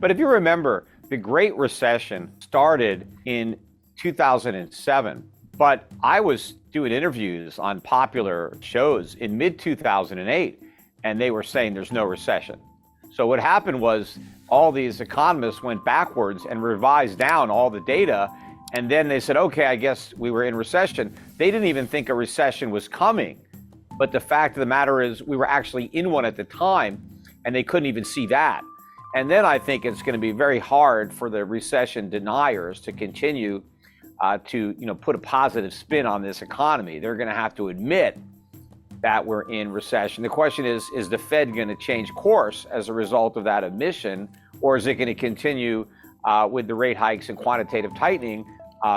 But if you remember, the Great Recession started in 2007, but I was doing interviews on popular shows in mid-2008, and they were saying there's no recession. So what happened was all these economists went backwards and revised down all the data, and then they said, okay, I guess we were in recession. They didn't even think a recession was coming. But the fact of the matter is we were actually in one at the time, and they couldn't even see that. And then I think it's going to be very hard for the recession deniers to continue to put a positive spin on this economy. They're going to have to admit that we're in recession. The question is the Fed going to change course as a result of that admission, or is it going to continue with the rate hikes and quantitative tightening,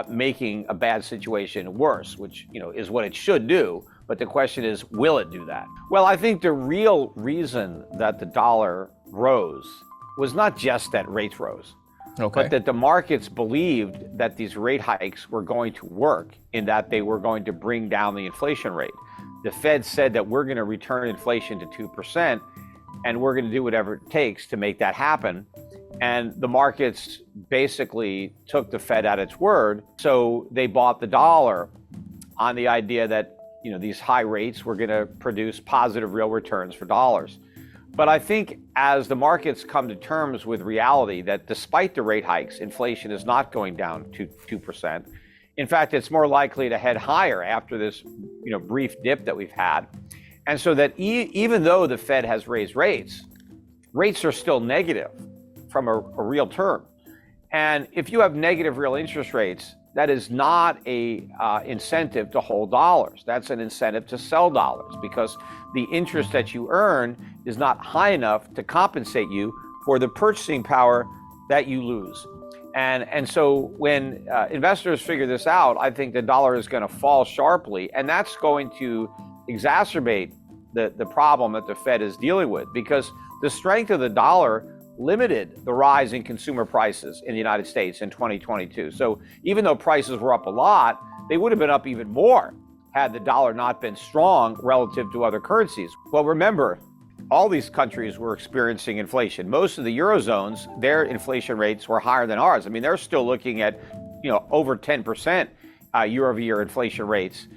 making a bad situation worse, which is what it should do. But the question is, will it do that? Well, I think the real reason that the dollar rose was not just that rates rose, but that the markets believed that these rate hikes were going to work, in that they were going to bring down the inflation rate. The Fed said that we're going to return inflation to 2%, and we're going to do whatever it takes to make that happen. And the markets basically took the Fed at its word. So they bought the dollar on the idea that these high rates were going to produce positive real returns for dollars. But I think as the markets come to terms with reality that despite the rate hikes, inflation is not going down to 2%. In fact, it's more likely to head higher after this brief dip that we've had. And so that even though the Fed has raised rates are still negative from a real term. And if you have negative real interest rates, that is not a incentive to hold dollars. That's an incentive to sell dollars, because the interest that you earn is not high enough to compensate you for the purchasing power that you lose. And so when investors figure this out, I think the dollar is going to fall sharply, and that's going to exacerbate the problem that the Fed is dealing with, because the strength of the dollar limited the rise in consumer prices in the United States in 2022. So even though prices were up a lot, they would have been up even more had the dollar not been strong relative to other currencies. Well, remember, all these countries were experiencing inflation. Most of the Eurozones, their inflation rates were higher than ours. I mean, they're still looking at, over 10% year-over-year inflation rates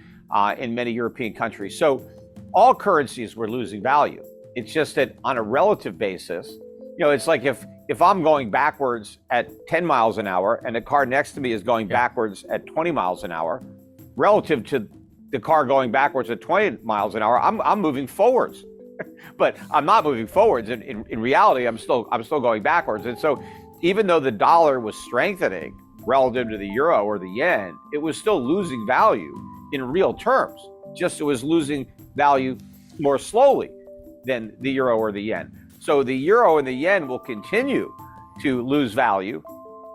in many European countries. So all currencies were losing value. It's just that on a relative basis, it's like if I'm going backwards at 10 miles an hour and the car next to me is going backwards at 20 miles an hour, relative to the car going backwards at 20 miles an hour, I'm moving forwards. But I'm not moving forwards. In reality, I'm still going backwards. And so even though the dollar was strengthening relative to the euro or the yen, it was still losing value in real terms. Just it was losing value more slowly than the euro or the yen. So the euro and the yen will continue to lose value,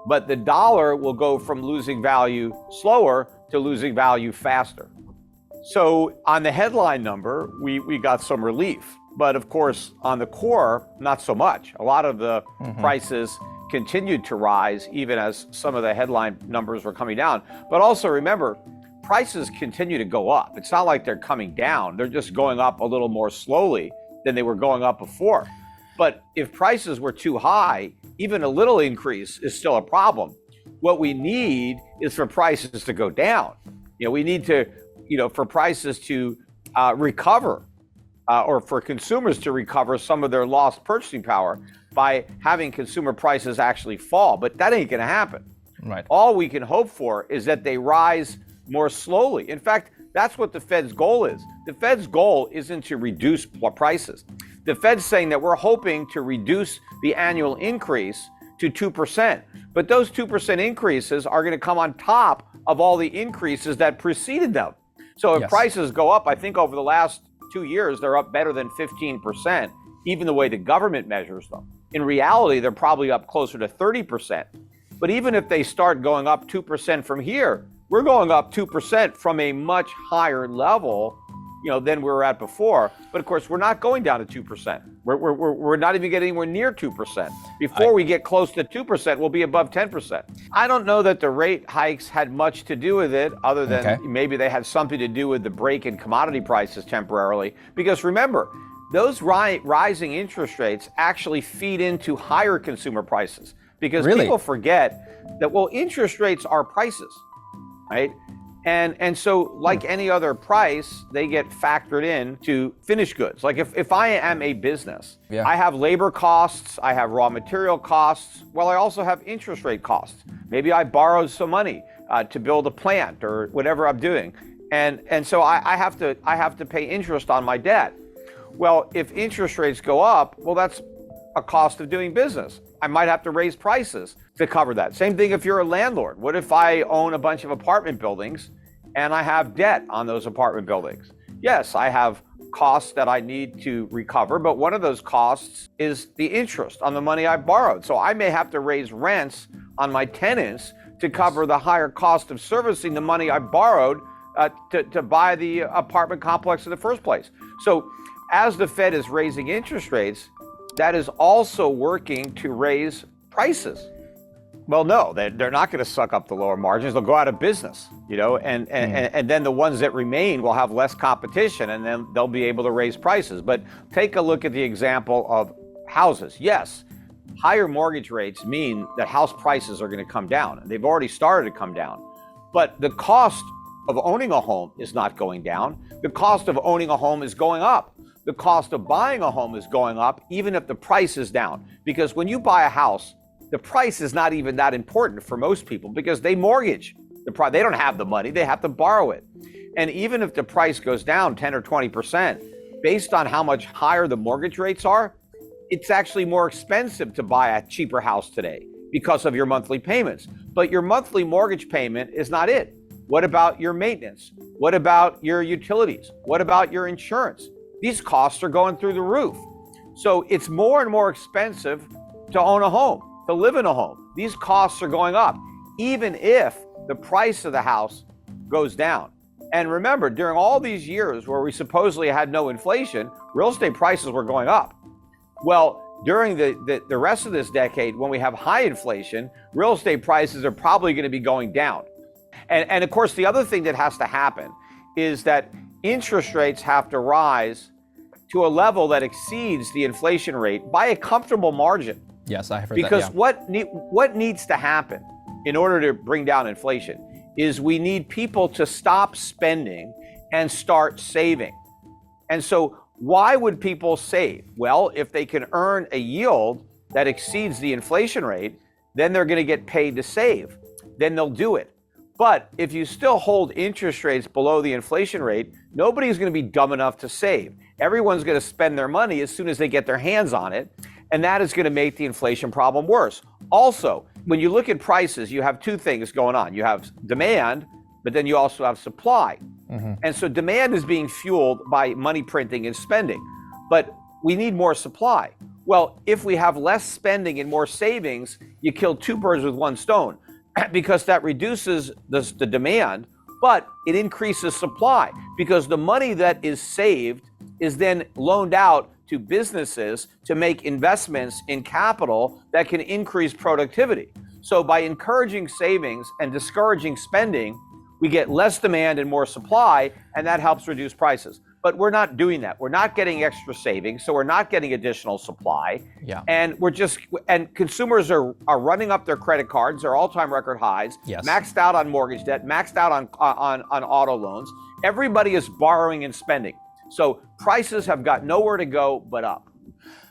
but the dollar will go from losing value slower to losing value faster. So on the headline number, we got some relief. But of course, on the core, not so much. A lot of the prices continued to rise, even as some of the headline numbers were coming down. But also remember, prices continue to go up. It's not like they're coming down. They're just going up a little more slowly than they were going up before. But if prices were too high, even a little increase is still a problem. What we need is for prices to go down. We need to, for prices to recover, or for consumers to recover some of their lost purchasing power by having consumer prices actually fall. But that ain't going to happen. Right. All we can hope for is that they rise more slowly. In fact, that's what the Fed's goal is. The Fed's goal isn't to reduce prices. The Fed's saying that we're hoping to reduce the annual increase to 2%. But those 2% increases are going to come on top of all the increases that preceded them. So if prices go up, I think over the last 2 years, they're up better than 15%, even the way the government measures them. In reality, they're probably up closer to 30%. But even if they start going up 2% from here, we're going up 2% from a much higher level, than we were at before. But of course, we're not going down to 2%. We're not even getting anywhere near 2%. Before we get close to 2%, we'll be above 10%. I don't know that the rate hikes had much to do with it, other than maybe they had something to do with the break in commodity prices temporarily. Because remember, those rising interest rates actually feed into higher consumer prices, because Really? people forget that, well, interest rates are prices, right? And so like any other price, they get factored in to finished goods. Like if I am a business, Yeah. I have labor costs, I have raw material costs, well, I also have interest rate costs. Maybe I borrowed some money to build a plant or whatever I'm doing. And so I have to pay interest on my debt. Well, if interest rates go up, well, that's a cost of doing business. I might have to raise prices to cover that. Same thing if you're a landlord. What if I own a bunch of apartment buildings and I have debt on those apartment buildings? Yes, I have costs that I need to recover, but one of those costs is the interest on the money I borrowed. So I may have to raise rents on my tenants to cover the higher cost of servicing the money I borrowed to buy the apartment complex in the first place. So as the Fed is raising interest rates, that is also working to raise prices. Well, no, they're not going to suck up the lower margins. They'll go out of business, and then the ones that remain will have less competition, and then they'll be able to raise prices. But take a look at the example of houses. Yes, higher mortgage rates mean that house prices are going to come down, and they've already started to come down. But the cost of owning a home is not going down. The cost of owning a home is going up. The cost of buying a home is going up, even if the price is down. Because when you buy a house, the price is not even that important for most people, because they mortgage the price. They don't have the money, they have to borrow it. And even if the price goes down 10 or 20%, based on how much higher the mortgage rates are, it's actually more expensive to buy a cheaper house today because of your monthly payments. But your monthly mortgage payment is not it. What about your maintenance? What about your utilities? What about your insurance? These costs are going through the roof. So it's more and more expensive to own a home, to live in a home. These costs are going up, even if the price of the house goes down. And remember, during all these years where we supposedly had no inflation, real estate prices were going up. Well, during the rest of this decade, when we have high inflation, real estate prices are probably going to be going down. And of course, the other thing that has to happen is that interest rates have to rise to a level that exceeds the inflation rate by a comfortable margin. Yes, I have heard because that. Yeah. what needs to happen in order to bring down inflation is we need people to stop spending and start saving. And so why would people save? Well, if they can earn a yield that exceeds the inflation rate, then they're going to get paid to save. Then they'll do it. But if you still hold interest rates below the inflation rate, nobody's going to be dumb enough to save. Everyone's going to spend their money as soon as they get their hands on it, and that is going to make the inflation problem worse. Also, when you look at prices, you have two things going on. You have demand, but then you also have supply. Mm-hmm. And so demand is being fueled by money printing and spending, but we need more supply. Well, if we have less spending and more savings, you kill two birds with one stone, because that reduces the demand, but it increases supply, because the money that is saved is then loaned out to businesses to make investments in capital that can increase productivity. So by encouraging savings and discouraging spending, we get less demand and more supply, and that helps reduce prices. But we're not doing that. We're not getting extra savings, so we're not getting additional supply. Yeah. And consumers are running up their credit cards, their all-time record highs, yes. Maxed out on mortgage debt, maxed out on auto loans. Everybody is borrowing and spending. So prices have got nowhere to go but up.